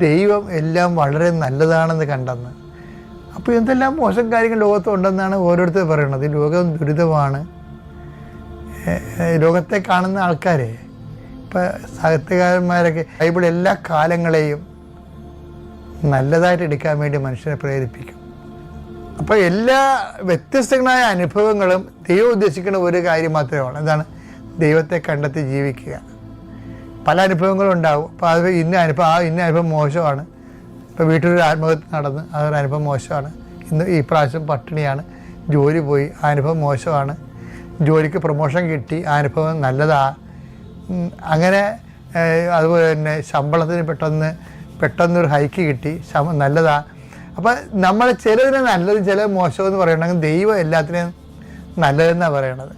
ദൈവം എല്ലാം വളരെ നല്ലതാണെന്ന് കണ്ടെന്ന്. അപ്പോൾ എന്തെല്ലാം മോശം കാര്യങ്ങൾ ലോകത്തുണ്ടെന്നാണ് ഓരോരുത്തർ പറയുന്നത്. ലോകം ദുരിതമാണ്. ലോകത്തെ കാണുന്ന ആൾക്കാരെ, ഇപ്പോൾ സാഹിത്യകാരന്മാരൊക്കെ ബൈബിൾ എല്ലാ കാലങ്ങളെയും നല്ലതായിട്ട് എടുക്കാൻ വേണ്ടി മനുഷ്യനെ പ്രേരിപ്പിക്കും. അപ്പോൾ എല്ലാ വ്യത്യസ്തങ്ങളായ അനുഭവങ്ങളും ദൈവം ഉദ്ദേശിക്കുന്ന ഒരു കാര്യം മാത്രമാണ്. എന്താണ്? ദൈവത്തെ കണ്ടെത്തി ജീവിക്കുക. പല അനുഭവങ്ങളും ഉണ്ടാവും. അപ്പോൾ അത് ഇന്ന അനുഭവം മോശമാണ്. ഇപ്പോൾ വീട്ടിലൊരു ആത്മഹത്യ നടന്ന് അതൊരു അനുഭവം മോശമാണ്. ഈ പ്രാവശ്യം പട്ടിണിയാണ്, ജോലി പോയി, ആ അനുഭവം മോശമാണ്. ജോലിക്ക് പ്രൊമോഷൻ കിട്ടി, ആ അനുഭവം നല്ലതാണ്. അങ്ങനെ അതുപോലെ തന്നെ ശമ്പളത്തിന് പെട്ടെന്നൊരു ഹൈക്ക് കിട്ടി, നല്ലതാണ്. അപ്പോൾ നമ്മൾ ചിലതിനെ നല്ലത് ചില മോശമെന്ന് പറയണമെങ്കിൽ ദൈവം എല്ലാത്തിനെയും നല്ലതെന്നാണ് പറയണത്.